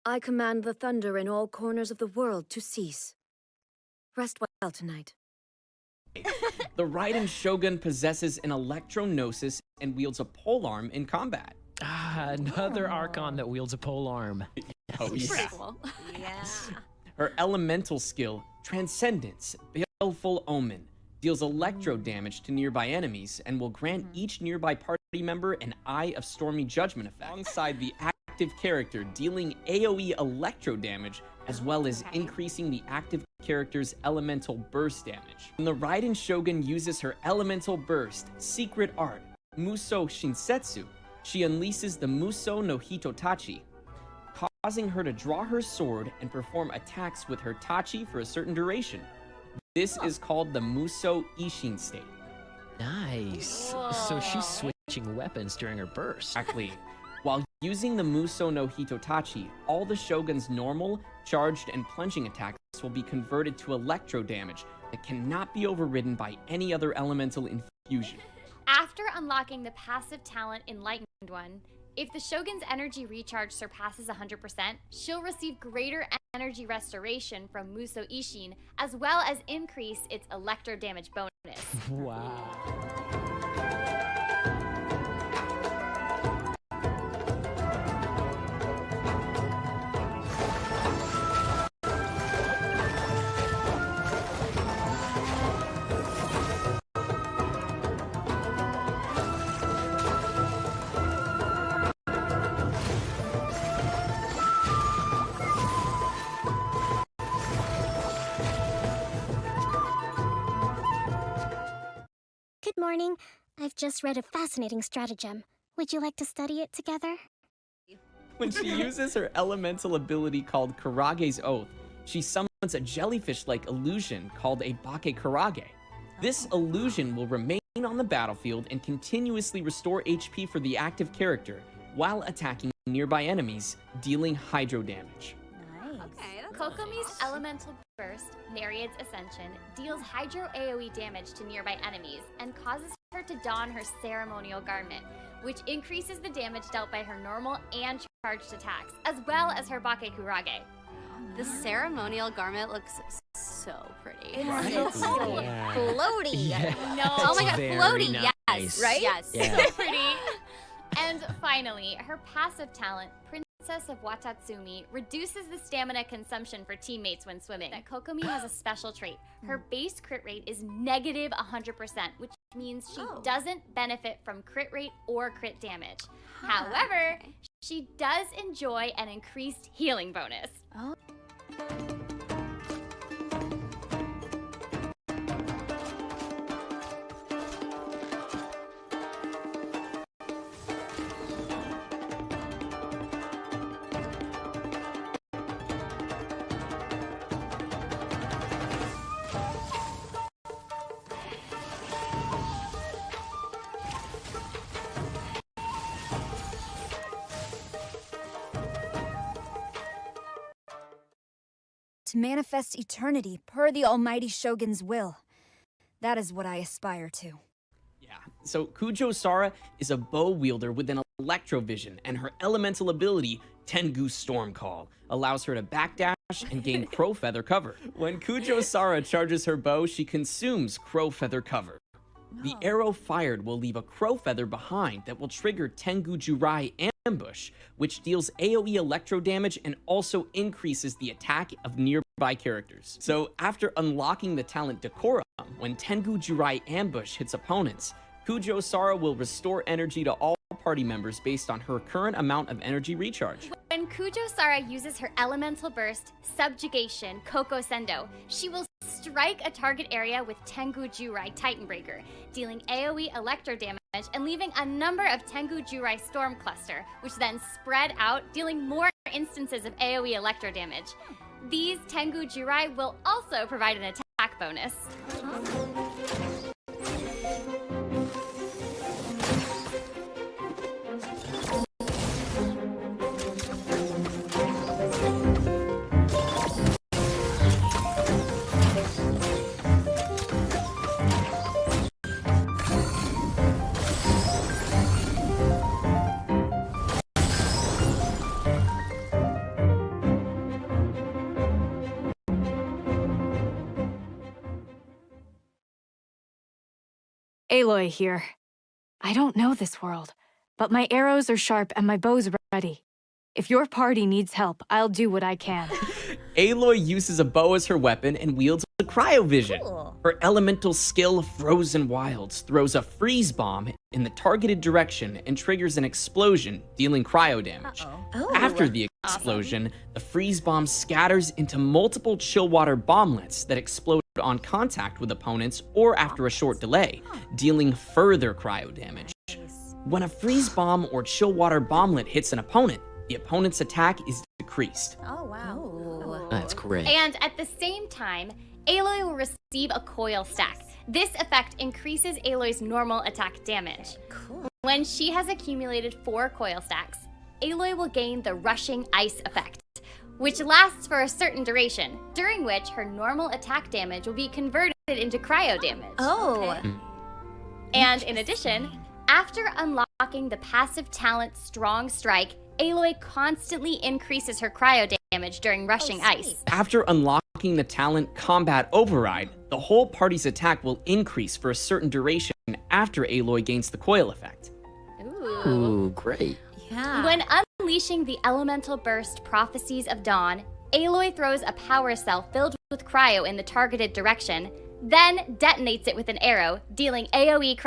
I command the thunder in all corners of the world to cease. Rest well tonight. The Raiden Shogun possesses an electro-gnosis and wields a polearm in combat. Ah, another Archon that wields a polearm. Oh, yeah. Pretty cool. Yeah. Her elemental skill, Transcendence, Baleful Omen, deals electro damage to nearby enemies and will grant each nearby party member an Eye of Stormy Judgment effect, alongside the active character dealing AoE electro damage, as well as increasing the active character's elemental burst damage. When the Raiden Shogun uses her elemental burst, Secret Art, Muso Shinsetsu, she unleashes the Muso no Hitotachi, causing her to draw her sword and perform attacks with her tachi for a certain duration. This is called the Muso Ishin state. Nice. So she's switching weapons during her burst. Exactly. While using the Muso no Hitotachi, all the Shogun's normal, charged, and plunging attacks will be converted to electro damage that cannot be overridden by any other elemental infusion. After unlocking the passive talent Enlightened One, if the Shogun's energy recharge surpasses 100%, she'll receive greater energy restoration from Muso Ishin, as well as increase its electro damage bonus. Wow. Good morning. I've just read a fascinating stratagem. Would you like to study it together? When she uses her elemental ability called Karage's Oath, she summons a jellyfish-like illusion called a Bake Karage. This illusion will remain on the battlefield and continuously restore HP for the active character while attacking nearby enemies, dealing hydro damage. Okay, Kokomi's elemental burst, Nereid's Ascension, deals hydro AoE damage to nearby enemies and causes her to don her ceremonial garment, which increases the damage dealt by her normal and charged attacks, as well as her Bake Kurage. The ceremonial garment looks so pretty. It's so floaty. Yeah. No. Oh my god, Very floaty, nice. yes. Right? Yes. Yeah. So pretty. And finally, her passive talent, Princess of Watatsumi, reduces the stamina consumption for teammates when swimming. Kokomi has a special trait. Her base crit rate is negative 100%, which means she doesn't benefit from crit rate or crit damage. However, she does enjoy an increased healing bonus. To manifest eternity per the almighty Shogun's will. That is what I aspire to. Yeah, so Kujou Sara is a bow wielder with an electrovision, and her elemental ability, Tengu Storm Call, allows her to backdash and gain crow feather cover. When Kujou Sara charges her bow, she consumes crow feather cover. The arrow fired will leave a crow feather behind that will trigger Tengu Jurai Ambush, which deals AoE electro damage and also increases the attack of nearby characters. So after unlocking the talent Decorum, when Tengu Jurai Ambush hits opponents, Kujou Sara will restore energy to all party members based on her current amount of energy recharge. When Kujou Sara uses her elemental burst, Subjugation, Koko Sendo, she will strike a target area with Tengu Jurai Titanbreaker, dealing AoE electro damage and leaving a number of Tengu Jurai Storm Cluster, which then spread out, dealing more instances of AoE electro damage. These Tengu Jurai will also provide an attack bonus. Aloy here. I don't know this world, but my arrows are sharp and my bow's ready. If your party needs help, I'll do what I can. Aloy uses a bow as her weapon and wields a cryovision. Cool. Her elemental skill, Frozen Wilds, throws a freeze bomb in the targeted direction and triggers an explosion, dealing cryo damage. Oh. After the explosion, the freeze bomb scatters into multiple chill water bomblets that explode on contact with opponents or after a short delay, dealing further cryo damage. When a freeze bomb or chill water bomblet hits an opponent, the opponent's attack is decreased. Oh, wow. That's great. And at the same time, Aloy will receive a coil stack. This effect increases Aloy's normal attack damage. Cool. When she has accumulated 4 coil stacks, Aloy will gain the Rushing Ice effect, which lasts for a certain duration, during which her normal attack damage will be converted into cryo damage. Oh. Okay. And in addition, after unlocking the passive talent Strong Strike, Aloy constantly increases her cryo damage during Rushing Ice. After unlocking the talent Combat Override, the whole party's attack will increase for a certain duration after Aloy gains the coil effect. Ooh, great. Yeah. When unleashing the Elemental Burst Prophecies of Dawn, Aloy throws a power cell filled with cryo in the targeted direction, then detonates it with an arrow, dealing AoE